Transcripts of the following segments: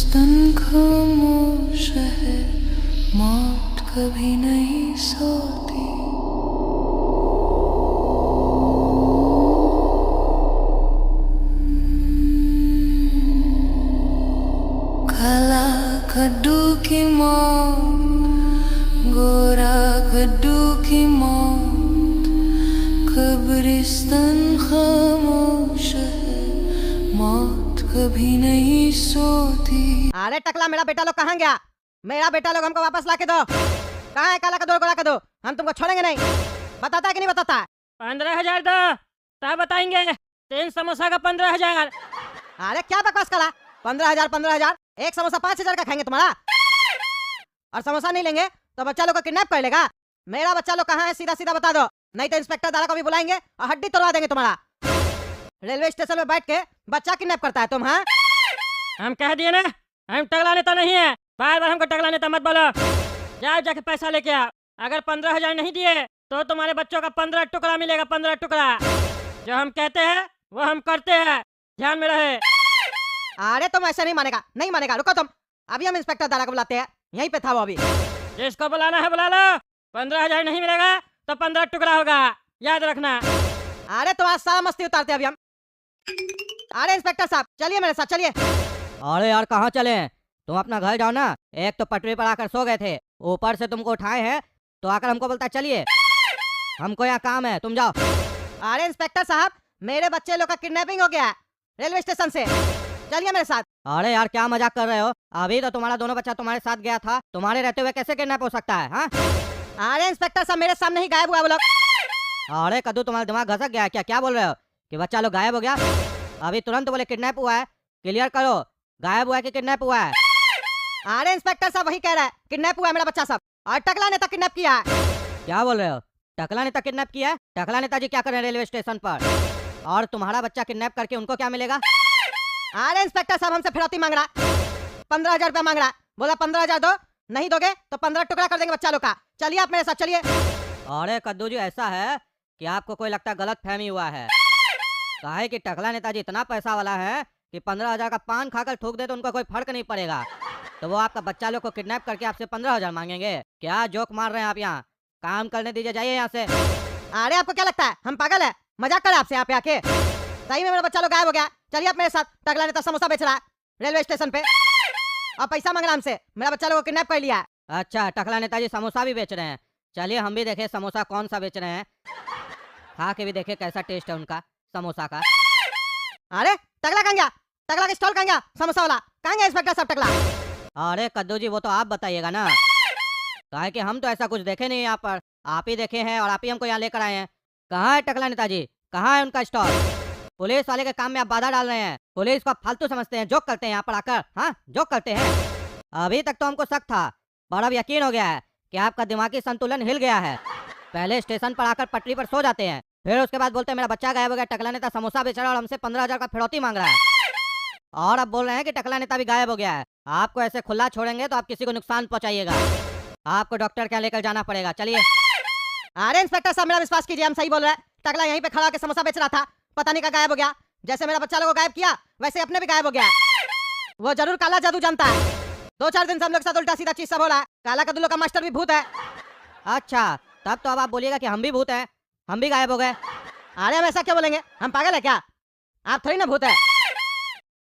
तन खामोश है, मौत कभी नहीं सोती। काला कद्दू की मौत, गोरा कद्दू की मौत, कब्रिस्तान खामोश है, मौत कभी नहीं सोती। अरे टकला, मेरा बेटा लोग कहाँ गया? मेरा बेटा लोग हमको वापस ला के दो। कहाँ है काला कद्दू, गोरा कद्दू? हम तुमको छोड़ेंगे नहीं। बताता है कि नहीं बताता? 15,000 दो तब बताएंगे। 3 समोसा का 15,000। अरे क्या बकवास करा? 15,000 15,000, एक समोसा 5,000 का खाएंगे तुम्हारा? और समोसा नहीं लेंगे तो बच्चा लोग को किडनैप कर लेगा। मेरा बच्चा लोग कहाँ है सीधा सीधा बता दो, नहीं तो इंस्पेक्टर दादा को भी बुलाएंगे और हड्डी तोड़वा देंगे तुम्हारा। रेलवे स्टेशन में बैठ के बच्चा किडनैप करता है तुम? हाँ, हम कह दिए ना, हम टकला नेता नहीं है। बार बार हमको टकला नेता मत बोलो। जाओ जाके पैसा लेके आओ। अगर 15,000 नहीं दिए तो तुम्हारे बच्चों का 15 टुकड़ा मिलेगा। 15 टुकड़ा। जो हम कहते हैं वो हम करते हैं, ध्यान में रहे। अरे तुम ऐसे नहीं मानेगा, नहीं मानेगा। रुको तुम, अभी हम इंस्पेक्टर दादा को बुलाते हैं। यहीं पे था वो अभी। जिसको बुलाना है बुला लो। 15,000 नहीं मिलेगा तो 15 टुकड़ा होगा, याद रखना। अरे तो आज सारा मस्ती उतारते हैं अभी हम। अरे इंस्पेक्टर साहब चलिए मेरे साथ चलिए। अरे यार कहाँ चले? तुम अपना घर जाओ ना। एक तो पटरी पर आकर सो गए थे, ऊपर से तुमको उठाए हैं तो आकर हमको बोलता चलिए। हमको यहाँ काम है, तुम जाओ। अरे इंस्पेक्टर साहब, मेरे बच्चे लोग का किडनैपिंग हो गया है रेलवे स्टेशन से। चलिए मेरे साथ। अरे यार क्या मजाक कर रहे हो? अभी तो तुम्हारा दोनों बच्चा तुम्हारे साथ गया था, तुम्हारे रहते हुए कैसे किडनैप हो सकता है? हाँ? अरे इंस्पेक्टर साहब, मेरे सामने ही गायब हुआ वो लोग। अरे कद्दू, तुम्हारा दिमाग घसक गया है क्या? क्या बोल रहे हो कि बच्चा लोग गायब हो गया? अभी तुरंत बोले किडनैप हुआ है। क्लियर करो, गायब हुआ है कि किडनैप हुआ है? अरे इंस्पेक्टर साहब वही कह रहा है, किडनैप हुआ है मेरा बच्चा सब, और टकला नेता किडनैप किया है। क्या बोल रहे हो? टकला नेता किडनैप किया है? टकला नेताजी क्या कर रहे हैं रेलवे स्टेशन पर? और तुम्हारा बच्चा किडनैप करके उनको क्या मिलेगा? अरे इंस्पेक्टर साहब हमसे फिरौती मांग रहा, 15,000 रुपया मांग रहा। बोला 15,000 दो, नहीं दोगे तो 15 टुकड़ा कर देंगे बच्चा लोग का। चलिए आप मेरे साथ चलिए। अरे कद्दू जी, ऐसा है कि आपको कोई लगता गलत फहमी हुआ है। काहे कि टकला नेताजी इतना पैसा वाला है कि 15,000 का पान खाकर थूक दे तो उनको कोई फर्क नहीं पड़ेगा। तो वो आपका बच्चा लोग को किडनैप करके आपसे 15,000 मांगेंगे? क्या जोक मार रहे हैं आप? यहाँ काम करने दीजिए, जाइए यहाँ से। अरे आपको क्या लगता है हम पागल है? मजाक कर आपसे यहाँ पे आके? सही में मेरा बच्चा लोग गायब हो गया। चलिए आप मेरे साथ। टकला नेता समोसा बेच रहा है रेलवे स्टेशन पे और पैसा मांग रहा हमसे। मेरा बच्चा लोग को किडनैप कर लिया है। अच्छा, टकला नेताजी समोसा भी बेच रहे हैं। चलिए हम भी देखे समोसा कौन सा बेच रहे हैं, खा के भी देखे कैसा टेस्ट है उनका समोसा का। अरे टकला कहाँ गया? टकला का स्टॉल कहाँ गया? समोसा वाला कहाँ गया इंस्पेक्टर साहब टकला? अरे कद्दू जी, वो तो आप बताइएगा ना। काहे कि हम तो ऐसा कुछ देखे नहीं यहाँ पर, आप ही देखे हैं और आप ही हमको यहाँ लेकर आए हैं। कहाँ है टकला नेताजी? कहाँ है उनका स्टॉल? पुलिस वाले के काम में आप बाधा डाल रहे हैं। पुलिस को आप फालतू समझते हैं, जोक करते हैं यहाँ पर आकर। हाँ, जोक करते हैं। अभी तक तो हमको शक था, पर अब यकीन हो गया है कि आपका दिमागी संतुलन हिल गया है। पहले स्टेशन पर आकर पटरी पर सो जाते हैं, फिर उसके बाद बोलते हैं मेरा बच्चा गायब हो गया, टकला नेता समोसा बेच रहा है और हमसे 15,000 का फिरौती मांग रहा है। और अब बोल रहे हैं कि टकला नेता भी गायब हो गया है। आपको ऐसे खुला छोड़ेंगे तो आप किसी को नुकसान पहुंचाइएगा। आपको डॉक्टर के यहाँ लेकर जाना पड़ेगा। चलिए। अरे इंस्पेक्टर साहब मेरा विश्वास कीजिए, हम सही बोल रहे हैं। टकला यहीं पे खड़ा होकर समोसा बेच रहा था, पता नहीं कहाँ गायब हो गया। जैसे मेरा बच्चा लोग को गायब किया वैसे अपने भी गायब हो गया। वो जरूर काला जादू जानता है। 2-4 दिन से हम लोग के साथ उल्टा सीधा चीज सब हो रहा है। काला कद्दू का मास्टर भी भूत है। अच्छा, तब तो अब आप बोलिएगा कि हम भी भूत हैं, हम भी गायब हो गए। अरे हम ऐसा क्यों बोलेंगे? हम पागल है क्या? आप थोड़ी ना भूत है।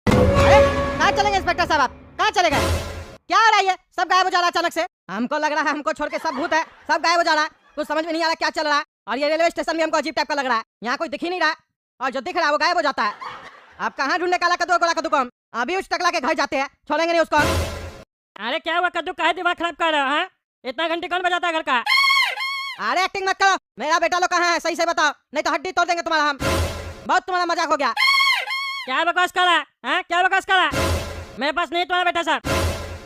अरे कहाँ चलेंगे इंस्पेक्टर साहब? आप कहाँ चले गए? क्या हो रहा है ये? सब गायब हो जा रहा है अचानक से। हमको लग रहा है हमको छोड़ के सब भूत है, सब गायब हो जा रहा है। कुछ समझ में नहीं आ रहा क्या चल रहा है। और ये रेलवे स्टेशन भी हमको अजीब टाइप का लग रहा है। यहाँ कोई दिख ही नहीं रहा है, और जो दिख रहा है वो गायब हो जाता है। आप कहाँ ढूंढने काला कद्दू गोला कद्दू को? हम अभी उस टकला के घर जाते हैं, छोड़ेंगे नहीं उसको। अरे क्या हुआ कद्दू, काहे दिमाग खराब कर रहे हो? हाँ, इतना घंटे कौन बजाता है घर का? अरे एक्टिंग मत करो। मेरा बेटा लोग कहाँ है सही से बताओ, नहीं तो हड्डी तोड़ देंगे तुम्हारा हम। बहुत तुम्हारा मजाक हो गया। क्या बकवास कर रहा है? हाँ, क्या बकवास कर रहा है? मेरे पास नहीं तुम्हारा बेटा साहब।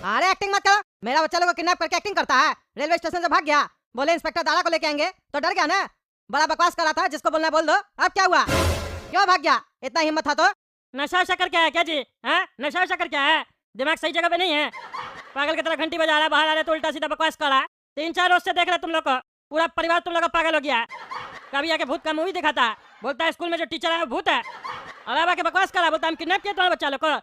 अरे एक्टिंग मत करो। मेरा बच्चा लोग को किडनैप करके एक्टिंग करता है। रेलवे स्टेशन से भाग गया, बोले इंस्पेक्टर दादा को लेके आएंगे तो डर गया ना। बड़ा बकवास कर रहा था, जिसको बोलना है बोल दो। अब क्या हुआ? क्यों भाग गया? इतना हिम्मत था तो? नशा वशा कर क्या है क्या जी? हाँ, नशा वशा कर क्या है? दिमाग सही जगह पे नहीं है। पागल की तरह घंटी बजा रहा है, बाहर आ रहे तो उल्टा सीधा बकवास कर रहा है। 3-4 रोज से देख रहे तुम लोग को, पूरा परिवार तुम लोग का पागल हो गया है। कभी आके भूत का मूवी दिखाता है, बोलता है स्कूल में जो टीचर है वो भूत है, और अब आके बकवास कर रहा है, बोलता है हम किडनैप किए तुम्हारे बच्चा लोग को।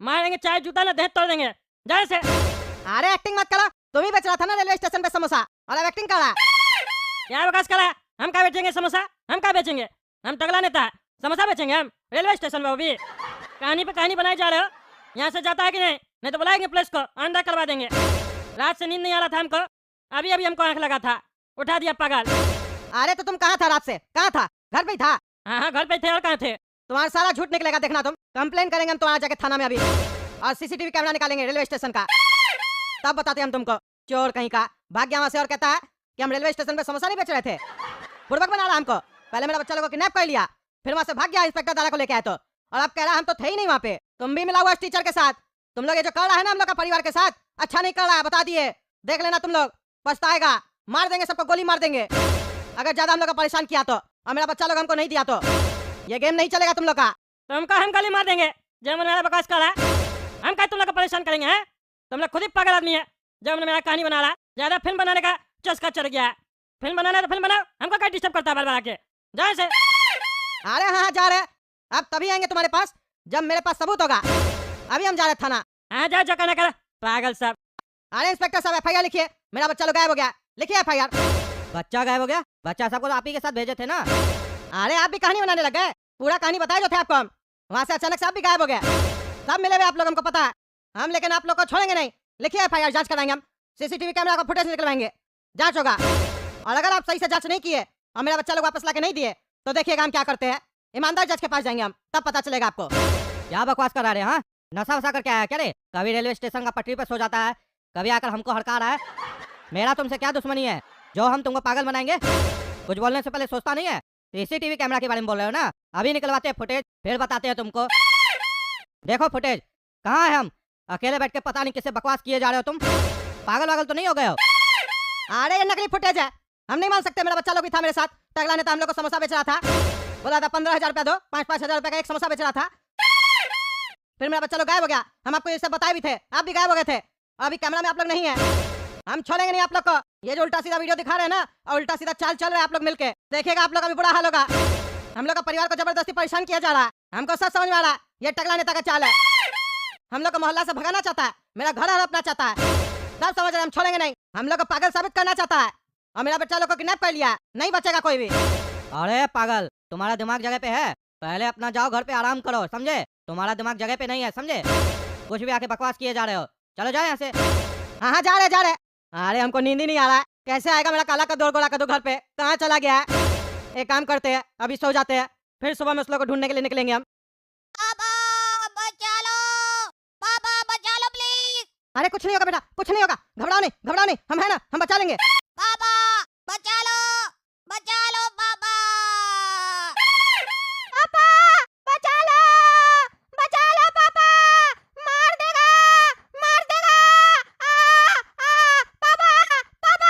मारेंगे चाहे जूता ना देह तोड़ देंगे। जाए से। अरे एक्टिंग मत करो, तुम ही बेच रहा था ना रेलवे स्टेशन पे समोसा और अब एक्टिंग कर रहा। क्या बकवास करा? हम क्या बेचेंगे समोसा? हम क्या बेचेंगे? हम तगड़ा नेता है, समोसा बेचेंगे हम रेलवे स्टेशन पे? वो भी कहानी पे कहानी बनाए जा रहे हो। यहाँ से जाता है कि नहीं? नहीं तो बुलाएंगे पुलिस को, अंदर करवा देंगे। रात से नींद नहीं आ रहा था हमको, अभी अभी हमको आंख लगा था, उठा दिया पागल। अरे तो तुम कहाँ था रात से? कहाँ था? घर पे ही था? हाँ हाँ घर पे थे, और कहाँ थे? तुम्हारा सारा झूठ निकलेगा, देखना तुम। कंप्लेन करेंगे हम तुम्हारा जाके थाना में अभी, और सीसीटीवी कैमरा निकालेंगे रेलवे स्टेशन का, तब बताते हम तुमको। चोर कहीं का भाग गया वहां से और कहता है कि हम रेलवे स्टेशन पे समोसा नहीं बेच रहे थे। बुड़बक बना रहा हमको। पहले मेरा बच्चा लोगों को किडनैप कर लिया, फिर वहां से भाग गया इंस्पेक्टर दादा को लेके आए तो, और अब कह रहा हम तो थे ही नहीं वहाँ पे। तुम भी मिला हुआ इस टीचर के साथ। तुम लोग ये जो कर रहा है ना हम लोग का परिवार के साथ, अच्छा नहीं कर रहा है, बता दिए। देख लेना तुम लोग, पछताएगा। मार देंगे सबको, गोली मार देंगे अगर ज्यादा हम लोग को परेशान किया तो, और मेरा बच्चा लोग हमको नहीं दिया तो। ये गेम नहीं चलेगा तुम लोग का। तुमको हम गोली मार देंगे जब हमने मेरा बकवास कर रहा है। हम क्या तुम लोग को परेशान करेंगे? हैं तुम लोग खुद ही पागल आदमी है। जब हमने मेरा कहानी बना रहा, ज्यादा फिल्म बनाने का चस्का चढ़ गया है। फिल्म बनाना है तो फिल्म बनाओ, हमको क्या डिस्टर्ब करता है बार बार आके? जाए से। अरे हाँ जा रहे, अब तभी आएंगे तुम्हारे पास जब मेरे पास सबूत होगा। अभी हम जा रहे थाना। हाँ जा जा ना कर पागल सब। अरे इंस्पेक्टर साहब एफआईआर लिखिए, मेरा बच्चा लोग गायब हो गया। लिखिए एफआईआर। बच्चा गायब हो गया? बच्चा सबको तो आप ही के साथ भेजे थे ना। अरे आप भी कहानी बनाने लग गए, पूरा कहानी बताए जो थे आपको हम। वहाँ से अचानक से आप भी गायब हो गए, सब मिले हुए आप लोग, हमको पता है हम, लेकिन आप लोग को छोड़ेंगे नहीं। लिखिए एफआईआर, जांच कराएंगे हम, सीसीटीवी कैमरा का फुटेज निकलवाएंगे, जांच होगा। और अगर आप सही से जांच नहीं किए और मेरा बच्चा लोग वापस लाके नहीं दिए तो देखिएगा हम क्या करते हैं। ईमानदार जज के पास जाएंगे हम, तब पता चलेगा आपको। क्या बकवास करा रहे? हाँ नशा वसा करके आया क्या रे? कभी रेलवे स्टेशन का पटरी पे सो जाता है, कभी आकर हमको हड़का रहा है। मेरा तुमसे क्या दुश्मनी है जो हम तुमको पागल बनाएंगे? कुछ बोलने से पहले सोचता नहीं है? सीसीटीवी कैमरा के बारे में बोल रहे हो ना? अभी निकलवाते हैं फुटेज, फिर बताते हैं तुमको। देखो फुटेज, कहाँ है हम? अकेले बैठ के पता नहीं किससे बकवास किए जा रहे हो तुम। पागल वागल तो नहीं हो गए हो? अरे ये नकली फुटेज है, हम नहीं मान सकते। मेरा बच्चा लोग भी था मेरे साथ, टगला नेता हम लोग को समोसा बेच रहा था, बोला था 15,000 रुपया दो, 5-5 हजार रुपए का एक समोसा बेच रहा था। फिर मेरा बच्चा लोग गायब हो गया, हम आपको ये सब बताए भी थे, आप भी गायब हो गए थे। अभी कैमरा में आप लोग नहीं है, हम छोड़ेंगे नहीं आप लोग को। ये जो उल्टा सीधा वीडियो दिखा रहे हैं ना, और उल्टा सीधा चाल चल रहा है आप लोग मिलके, देखिएगा आप लोग का भी बुरा हाल होगा। हम लोग का परिवार को जबरदस्ती परेशान किया जा रहा है, हमको सब समझ में आ रहा है। ये टगला नेता का चाल है, हम लोग को मोहल्ला से भगाना चाहता है, मेरा घर हड़पना चाहता है, सब समझ रहे। हम छोड़ेंगे नहीं, हम लोग को पागल साबित करना चाहता है, और मेरा बच्चा लोग को किडनैप कर लिया, नहीं बचेगा कोई भी। अरे पागल, तुम्हारा दिमाग जगह पे है? पहले अपना जाओ घर पे आराम करो, समझे? तुम्हारा दिमाग जगह पे नहीं है, समझे? कुछ भी आके बकवास किए जा रहे हो, चलो जाओ यहाँ से। हाँ जा रहे जा रहे। अरे हमको नींद ही नहीं आ रहा है, कैसे आएगा मेरा काला कद्दू और गोला कद्दू घर पे? कहाँ चला गया है? एक काम करते हैं, अभी सो जाते हैं, फिर सुबह में उस लोग को ढूंढने के लिए निकलेंगे हम। पापा बचा लो, पापा बचा लो प्लीज। अरे कुछ नहीं होगा बेटा, कुछ नहीं होगा, घबराओ नहीं, हम है ना, हम बचा लेंगे। पापा बचा लो पापा। पापा बचा लो पापा, मार देगा पापा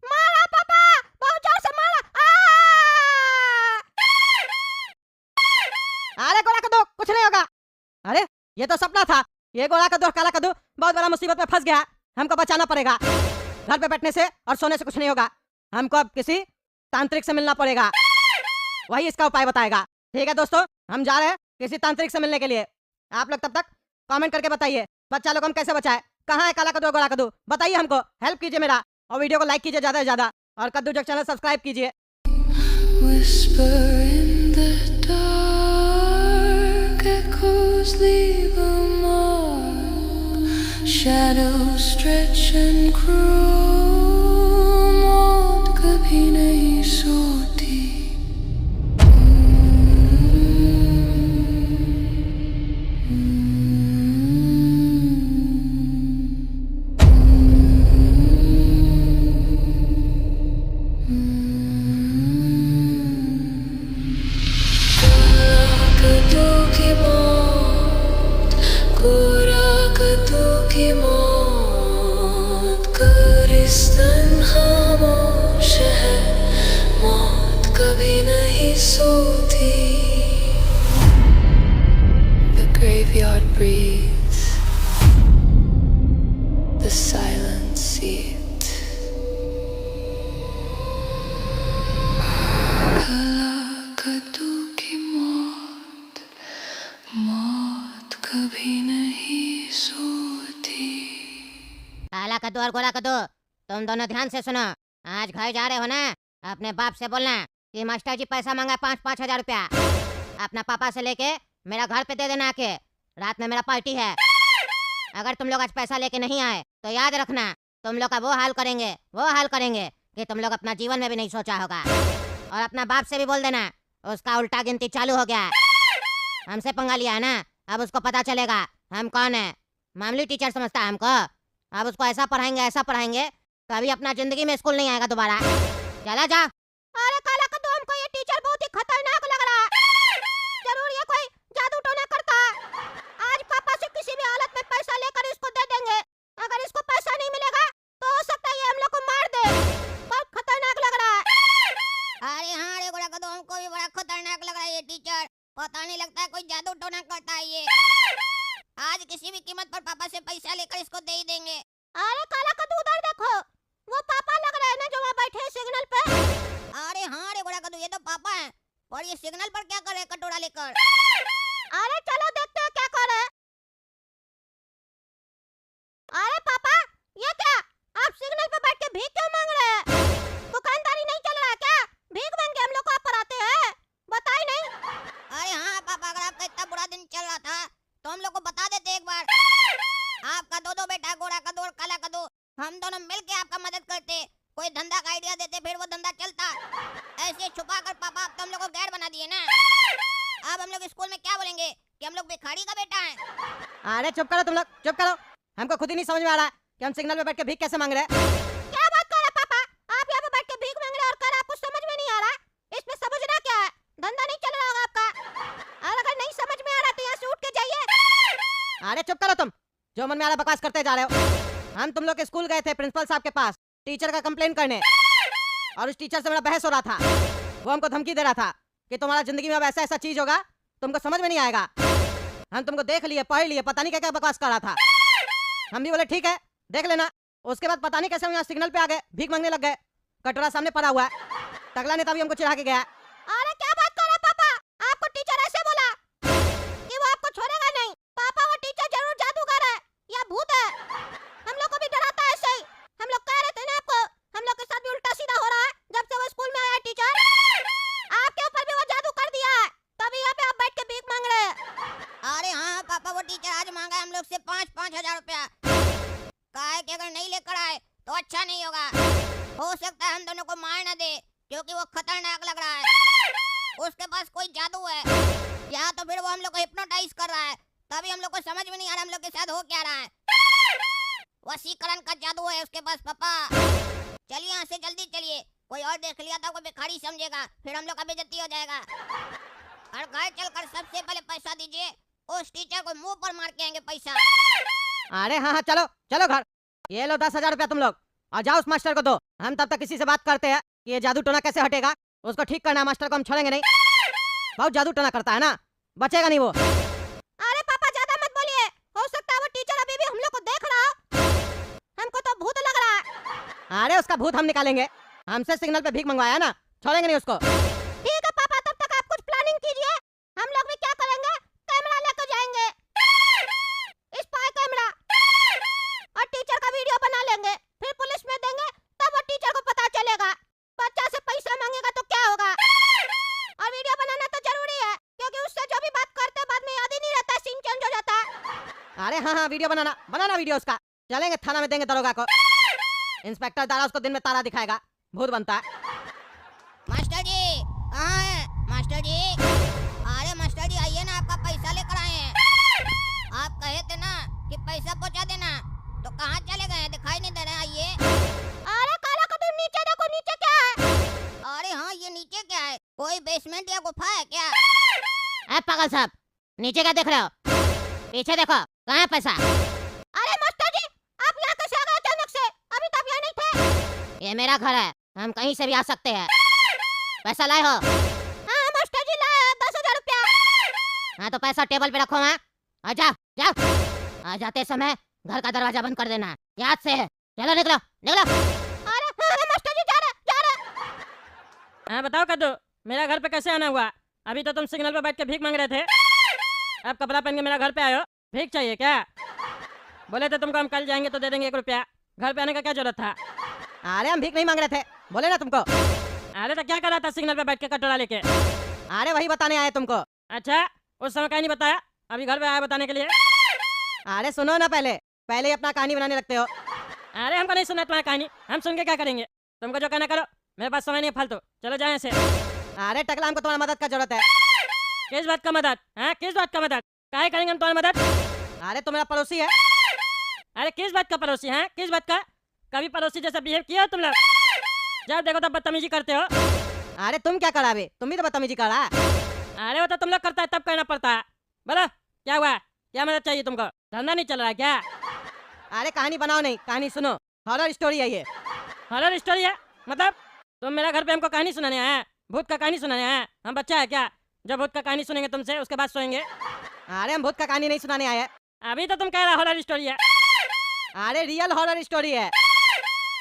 मारा पापा, बहुत जोर से मारा। अरे गोला कद्दू कुछ नहीं होगा। अरे ये तो सपना था, ये गोला कद्दू काला कद्दू बहुत बड़ा मुसीबत में फंस गया, हमको बचाना पड़ेगा। घर पे बैठने से और सोने से कुछ नहीं होगा, हमको अब किसी तांत्रिक से मिलना पड़ेगा, वही इसका उपाय बताएगा। ठीक है दोस्तों, हम जा रहे हैं किसी तांत्रिक से मिलने के लिए। आप लोग तब तक कमेंट करके बताइए बच्चा लोग हम कैसे बचाए, कहाँ है काला कद्दू गोला कद्दू, बताइए हमको, हेल्प कीजिए मेरा, और वीडियो को लाइक कीजिए ज्यादा से ज्यादा, और कद्दू जग चैनल सब्सक्राइब कीजिए। Whisper in the dark, echoes leave a mark, shadows stretch and crawl, मौत कभी नहीं सोती। कद्दू की मौत, गोरा कद्दू की मौत, गुलिस्तान खामोश है, मौत कभी नहीं सोती। The graveyard breathes, the silence eats. काला कद्दू की मौत, मौत कभी नहीं सोती। काला कद्दू और गोरा कद्दू, तुम दोनों ध्यान से सुनो। आज घर जा रहे हो ना, अपने बाप से बोलना कि मास्टर जी पैसा मांगा 5,000 रुपया। अपना पापा से लेके मेरा घर पे दे देना आके। रात में मेरा पार्टी है। अगर तुम लोग आज पैसा लेके नहीं आए तो याद रखना, तुम लोग का वो हाल करेंगे कि तुम लोग अपना जीवन में भी नहीं सोचा होगा। और अपना बाप से भी बोल देना, उसका उल्टा गिनती चालू हो गया। हमसे पंगा लिया है ना, अब उसको पता चलेगा हम कौन है। मामूली टीचर समझता है हमको। अब उसको ऐसा पढ़ाएंगे कभी अपना जिंदगी में स्कूल नहीं आएगा दोबारा। चला जा। अरे काला कद्दू, हमको ये टीचर बहुत ही खतरनाक लग रहा है। जरूर ये कोई जादू टोना करता है। आज पापा से किसी भी हालत में पैसा लेकर इसको दे देंगे। अगर इसको पैसा नहीं मिलेगा तो हो सकता है ये हम लोग को मार दे। बहुत खतरनाक लग रहा है। अरे हाँ रे गोरा कद्दू, हमको भी बड़ा खतरनाक लग रहा है ये टीचर। पता नहीं लगता है कोई जादू टोना करता है ये। आज किसी भी कीमत पर पापा से पैसा लेकर इसको दे ही देंगे। अरे काला कद्दू, उधर देखो, वो पापा लग रहे हैं ना जो वहाँ बैठे हैं सिग्नल पे। अरे हाँ रे गोरा कद्दू, ये तो पापा हैं। और ये सिग्नल पर क्या कर रहे हैं कटोरा लेकर? अरे चलो देखते हैं क्या कर रहे हैं। अरे पापा, ये क्या? आप सिग्नल पे बैठ के भीख क्यों मांग रहे हैं? दुकानदारी नहीं चल रहा क्या? भीख मांग के हम लोग को आप पढ़ाते हैं? बताई नहीं। अरे हाँ पापा, अगर आपका इतना बुरा दिन चल रहा था तो हम लोग को बता देते एक बार। आपका दो बेटा, गोरा कद्दू और काला कद्दू, हम दोनों मिलके आपका मदद करते। कोई धंधा का आइडिया देते, फिर वो धंधा चलता। ऐसे छुपा कर पापा आप तो हम लोग को गैर बना दिए ना। अब हम लोग स्कूल में क्या बोलेंगे कि हम लोग भिखारी का बेटा है। अरे चुप करो तुम लोग, चुप करो। हमको खुद ही नहीं समझ में आ रहा है कि हम सिग्नल पे बैठ के भीख कैसे मांग रहे हैं। क्या बात कर रहे पापा? आप यहाँ पे बैठ के भीख मांग रहे हैं और कर आपको समझ में नहीं आ रहा। इसमें समझना क्या है? धंधा नहीं चल रहा होगा आपका। और अगर नहीं समझ में आ रहा तो यहाँ से उठ के जाइए। अरे चुप करो तुम, जो मन में आ रहा बकवास करते जा रहे हो। हम तुम लोग के स्कूल गए थे प्रिंसिपल साहब के पास टीचर का कंप्लेन करने, और उस टीचर से मेरा बहस हो रहा था। वो हमको धमकी दे रहा था कि तुम्हारा जिंदगी में अब ऐसा ऐसा चीज होगा तुमको समझ में नहीं आएगा। हम तुमको देख लिए, पढ़ लिए, पता नहीं क्या क्या बकवास कर रहा था। हम भी बोले ठीक है देख लेना। उसके बाद पता नहीं कैसे हम यहाँ सिग्नल पे आ गए, भीख मांगने लग गए। कटोरा सामने पड़ा हुआ है। टकला नेता भी हमको चिढ़ा के गया। अरे क्या बात कर रहे हैं पापा? आपको टीचर ऐसे बोला कि वो आपको छोड़ेगा नहीं? पापा वो टीचर जरूर जादूगर है या भूत है। हम लोग को भी डराता है ऐसे ही। हम लोग कह रहे थे ना आपको, हम लोग के साथ भी उल्टा सीधा हो रहा है जब से वो स्कूल में आया टीचर। आपके ऊपर भी वो जादू कर दिया है, तभी यहाँ पे आप बैठ के भीख मांग रहे हैं। अरे हाँ पापा, वो टीचर आज मांगा है हम लोग से 5,000 रुपया। कहा कि अगर नहीं लेकर आए तो अच्छा नहीं होगा। हो सकता है हम दोनों को मार ना दे, क्योंकि वो खतरनाक लग रहा है। उसके पास कोई जादू है, या तो फिर वो हम लोग को हिप्नोटाइज कर रहा है। तभी हम लोग को समझ में नहीं आ रहा हम लोग के साथ हो क्या रहा है। वशीकरण का जादू है उसके पास पापा। चलिए यहाँ से जल्दी चलिए, कोई और देख लिया तो कोई भिखारी समझेगा, फिर हम लोग का बेइज्जती हो जाएगा। और घर चलकर सबसे पहले पैसा दीजिए, उस टीचर को मुंह पर मार के आएंगे पैसा। अरे हाँ हाँ चलो चलो घर। ये लो 10,000 रुपया तुम लोग, और जाओ उस मास्टर को दो। हम तब तक किसी से बात करते हैं कि ये जादू टोना कैसे हटेगा। उसको ठीक करना, मास्टर को हम छोड़ेंगे नहीं। बहुत जादू टोना करता है ना, बचेगा नहीं वो। अरे पापा ज्यादा मत बोलिए, हो सकता है वो टीचर अभी भी हम लोग को देख रहा हो। हमको तो भूत लग रहा है। अरे उसका भूत हम निकालेंगे। हमसे सिग्नल पे भीख मंगवाया ना, छोड़ेंगे नहीं उसको। ठीक है पापा, तब तक आप कुछ प्लानिंग कीजिए। हम लोग भी क्या करेंगे, कैमरा लेकर जाएंगे, स्पाई कैमरा, और टीचर का वीडियो बना लेंगे, फिर पुलिस में देंगे, तब वो टीचर को पता चलेगा। बच्चा से पैसा मांगेगा तो क्या होगा। और वीडियो बनाना तो जरूरी है, क्योंकि उससे जो भी बात करते बाद में याद ही नहीं रहता, सीन चेंज हो जाता है। अरे हाँ हाँ वीडियो बनाना वीडियो उसका। चलेंगे थाना में, देंगे दरोगा को। इंस्पेक्टर दारा उसको दिन में तारा दिखाएगा, भूत बनता है। मास्टर जी कहाँ हैं? मास्टर जी, अरे मास्टर जी आइए ना, आपका पैसा लेकर आए हैं। आप कहे थे ना कि पैसा पहुंचा देना, तो कहाँ चले गए? दिखाई नहीं दे रहे, आइए। अरे काला कद्दू, नीचे देखो, नीचे क्या है? अरे हाँ, ये नीचे क्या है? कोई बेसमेंट या गुफा है क्या? ए पागल साहब, नीचे क्या देख रहे हो? पीछे देखो, कहाँ है पैसा? अरे मास्टर जी, आप यहाँ कैसे आ गए अचानक से? अभी तो आप यहाँ नहीं थे। ये मेरा घर है, हम कहीं से भी आ सकते हैं। पैसा लाए हो? हाँ मास्टर जी लाए 10,000 रुपया। हाँ तो पैसा टेबल पे रखो। मैं आ जाओ जाओ। आ जाते समय घर का दरवाजा बंद कर देना, याद से है। चलो निकलो निकलो। अरे हाँ मास्टर जी, जा रहे। हाँ बताओ कद्दू, मेरा घर पे कैसे आना हुआ? अभी तो तुम सिग्नल पे बैठ के भीख मांग रहे थे, अब कपड़ा पहन के मेरा घर पे आयो। भीख चाहिए क्या? बोले थे तुमको हम कल जाएंगे तो दे देंगे 1 रुपया। घर पे आने का क्या जरूरत था? अरे हम भीख नहीं मांग रहे थे, बोले ना तुमको। अरे तो क्या कर रहा था सिग्नल पे बैठ के कटोरा लेके? अरे वही बताने आए तुमको। अच्छा, उस समय कहीं नहीं बताया, अभी घर पे आया बताने के लिए। अरे सुनो ना, पहले पहले ही अपना कहानी बनाने लगते हो। अरे हमको नहीं सुनना तुम्हारी कहानी, हम सुन के क्या करेंगे? तुमको जो कहना करो, मेरे पास समय नहीं है फालतू। चलो जाए से। अरे टकला, हमको तुम्हारी मदद का जरूरत है। किस बात का मदद? हाँ, किस बात का मदद? काहे करेंगे हम तुम्हारी मदद? अरे तुम मेरा पड़ोसी है। अरे किस बात का पड़ोसी? हैं किस बात का? कभी पड़ोसी जैसा बिहेव किया हो तुम लोग? जब देखो तब बदतमीजी करते हो। अरे तुम क्या करा बे? तुम भी तो बदतमीजी कर रहा। अरे वो तो तुम लोग करता है तब करना पड़ता है। बोलो क्या हुआ? क्या मदद चाहिए तुमको? धंधा नहीं चल रहा है क्या? अरे कहानी बनाओ नहीं, कहानी सुनो। हॉरर स्टोरी है ये। हॉरर स्टोरी है? मतलब तुम मेरा घर पे हमको कहानी सुनाने आए हैं? भूत का कहानी सुनाने आए हैं? हम बच्चा है क्या जब भूत का कहानी सुनेंगे तुमसे उसके बाद सोएंगे? अरे हम भूत का कहानी नहीं सुनाने आए हैं। अभी तो तुम कह रहा हॉरर स्टोरी है। अरे रियल हॉरर स्टोरी है।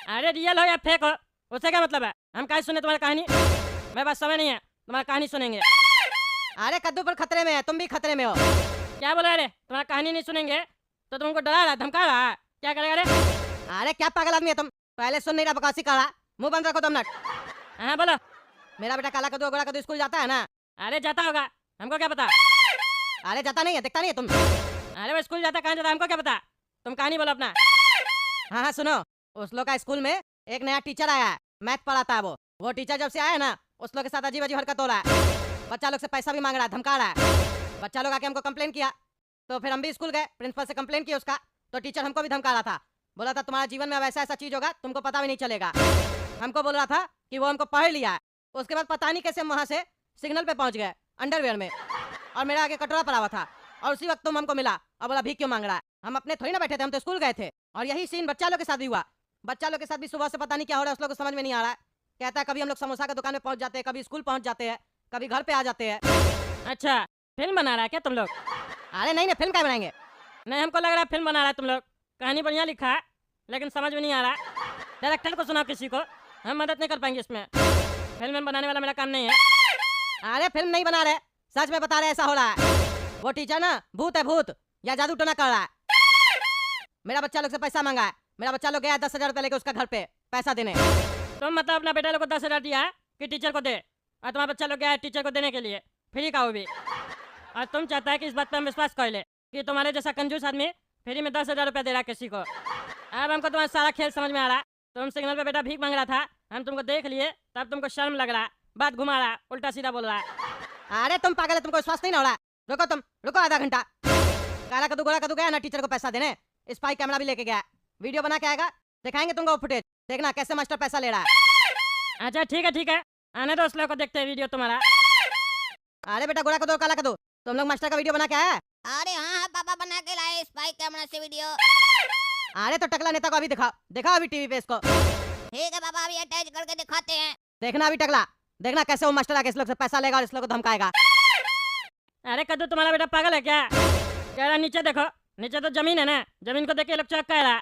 अरे रियल हो या फेक हो उससे क्या मतलब है? हम काहे सुने तुम्हारी कहानी? मेरे पास समय नहीं है, तुम्हारी कहानी सुनेंगे। अरे कद्दू पर खतरे में है, तुम भी खतरे में हो। क्या बोला? अरे तुम्हारी कहानी नहीं सुनेंगे तो तुमको डरा रहा, धमका रहा? क्या करेगा? अरे अरे क्या पागल आदमी है तुम? पहले सुन नहीं रहा, बकवासी कर रहा। मुंह बंद रखो 2 मिनट। हाँ बोलो। मेरा बेटा काला कद्दू गोरा कद्दू स्कूल जाता है ना? अरे जाता होगा, हमको क्या पता? अरे जाता नहीं है, दिखता नहीं है तुम। अरे वो स्कूल जाता कहाँ जाता हमको क्या पता? तुम कहानी बोलो अपना। हाँ हाँ सुनो, उस लोग का स्कूल में एक नया टीचर आया है, मैथ पढ़ाता है। वो टीचर जब से आया है ना, उस लोग के साथ अजीब अजीब हरकत हो रहा है। बच्चा लोग से पैसा भी मांग रहा है, धमका रहा है। बच्चा लोग आके हमको कंप्लेन किया, तो फिर हम भी स्कूल गए, प्रिंसिपल से कंप्लेन की उसका। तो टीचर हमको भी धमका रहा था, बोला था तुम्हारा जीवन में अब ऐसा ऐसा चीज होगा तुमको पता भी नहीं चलेगा। हमको बोल रहा था कि वो हमको पढ़ लिया है। उसके बाद पता नहीं कैसे हम वहाँ से सिग्नल पे पहुंच गए अंडरवेयर में, और मेरा आगे कटोरा पड़ा हुआ था। और उसी वक्त तुम हमको मिला और बोला भीख क्यों मांग रहा है? हम अपने थोड़ी ना बैठे थे, हम तो स्कूल गए थे। और यही सीन बच्चा लोग के साथ भी हुआ। बच्चा लोग के साथ भी सुबह से पता नहीं क्या हो रहा है, उस लोग को समझ में नहीं आ रहा है। कहता है कभी हम लोग समोसा की दुकान में पहुंच जाते हैं, कभी स्कूल पहुंच जाते हैं, कभी घर पे आ जाते हैं। अच्छा, फिल्म बना रहा है क्या तुम लोग? अरे नहीं नहीं, फिल्म क्या बनाएंगे? नहीं, हमको लग रहा है फिल्म बना रहा है तुम लोग। कहानी बढ़िया लिखा है लेकिन समझ में नहीं आ रहा। डायरेक्टर को सुनाओ किसी को, हम मदद नहीं कर पाएंगे इसमें। फिल्म बनाने वाला मेरा काम नहीं है। अरे फिल्म नहीं बना रहे, सच में बता रहे ऐसा हो रहा है। वो टीचर ना भूत है, भूत या जादू टोना कर रहा है। मेरा बच्चा लोग से पैसा मांगा है। मेरा बच्चा लोग गया 10,000 रुपया लेके उसका घर पे पैसा देने। तुम मतलब अपना बेटा लोग को 10,000 दिया है कि टीचर को दे, और तुम्हारा बच्चा लोग गया है टीचर को देने के लिए फ्री का वो भी। और तुम चाहता है कि इस बात पर हम विश्वास कर ले कि तुम्हारे जैसा कंजूस आदमी फ्री में 10,000 रुपया दे रहा है किसी को। अब हमको तुम्हारा सारा खेल समझ में आ रहा। तुम सिग्नल पे बेटा भीख मांग रहा था, हम तुमको देख लिए, तब तुमको शर्म लग रहा, बात घुमा रहा, उल्टा सीधा बोल रहा। अरे तुम पागल है, तुमको विश्वास नहीं ना हो रहा? रुको तुम, रुको आधा घंटा। काला कद्दू गोरा कद्दू गया ना टीचर को पैसा देने, स्पाई कैमरा भी लेके गया, वीडियो बना के आएगा, दिखाएंगे तुमको फुटेज, देखना कैसे मास्टर पैसा ले रहा है। अच्छा ठीक है, आने दो उस लोग को, देखते हैं वीडियो तुम्हारा। अरे बेटा गोरा कद्दू काला कद्दू, तुम लोग मास्टर का वीडियो बना के आया है? अरे हाँ पापा बना के लाए स्पाई कैमरा से वीडियो। अरे तो टकला नेता को अभी दिखाओ, दिखाओ अभी टीवी पे इसको। ठीक है पापा, अभी अटैच करके दिखाते हैं। देखना अभी टकला, देखना कैसे वो मास्टर आके इस लोग से पैसा लेगा और इस लोग को धमकाएगा। अरे कद्दू तुम्हारा बेटा पागल है क्या? कह रहा नीचे देखो, नीचे तो जमीन है ना, जमीन को देख के लोग चौक कह रहा।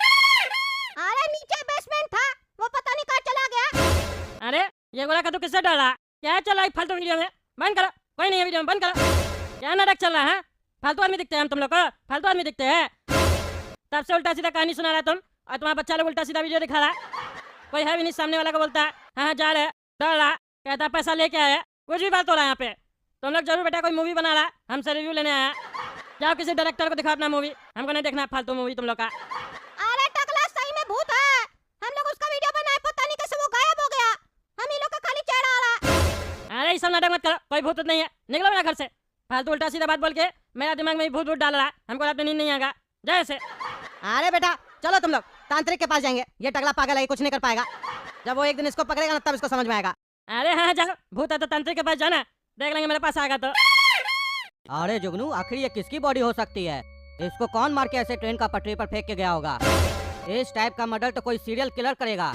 अरे नीचे बेसमेंट था, वो पता नहीं कहाँ चला गया। अरे ये गोरा कद्दू किससे डर रहा? क्या चल रहा है फालतू वीडियो में? बंद करो, कोई नहीं है वीडियो में, बंद करो। क्या नाटक चल रहा है? फालतू आदमी दिखते हैं हम तुम लोग को, फालतू आदमी दिखते हैं। तब से उल्टा सीधा कहानी सुना रहा तुम, और तुम्हारा बच्चा लोग उल्टा सीधा वीडियो दिखा रहा। कोई है भी नहीं, सामने वाला को बोलता है हाँ जा रहे, डर रहा, कहता है पैसा लेके आया, कुछ भी बात हो रहा है यहाँ पे। तुम लोग जरूर बेटा कोई मूवी बना रहा, हमसे रिव्यू लेने आया। जाओ किसी डायरेक्टर को दिखाओ अपना मूवी, हमको नहीं देखना फालतू मूवी तुम लोग का। अरे टकला सही में भूत है, हम लोग उसका वीडियो बनाए, पता नहीं कैसे वो गायब हो गया, हम ही लोग का खाली चेहरा आ रहा है। अरे ये सब नाटक मत करो, कोई भूत नहीं है, निकलो मेरा घर से। फालतू उल्टा सीधा बात बोल के मेरा दिमाग में भूत डाल रहा, हमको रात में नींद नहीं आएगा, जैसे। अरे बेटा चलो तुम लोग तांत्रिक के पास जाएंगे, ये टकला पागल है, ये कुछ नहीं कर पाएगा। जब वो एक दिन इसको पकड़ेगा ना तब इसको समझ में आएगा। अरे हाँ जाओ, भूत है तो तांत्रिक के पास जाना, देख लेंगे मेरे पास आएगा तो। अरे जुगनू, आखिर ये किसकी बॉडी हो सकती है? इसको कौन मार के ऐसे ट्रेन का पटरी पर फेंक के गया होगा? इस टाइप का मर्डर तो कोई सीरियल किलर करेगा।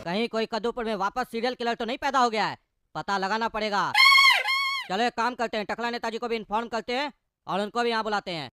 कहीं कोई कद्दूपुर में वापस सीरियल किलर तो नहीं पैदा हो गया है? पता लगाना पड़ेगा। चलो एक काम करते हैं, टकला नेताजी को भी इन्फॉर्म करते हैं और उनको भी यहाँ बुलाते हैं।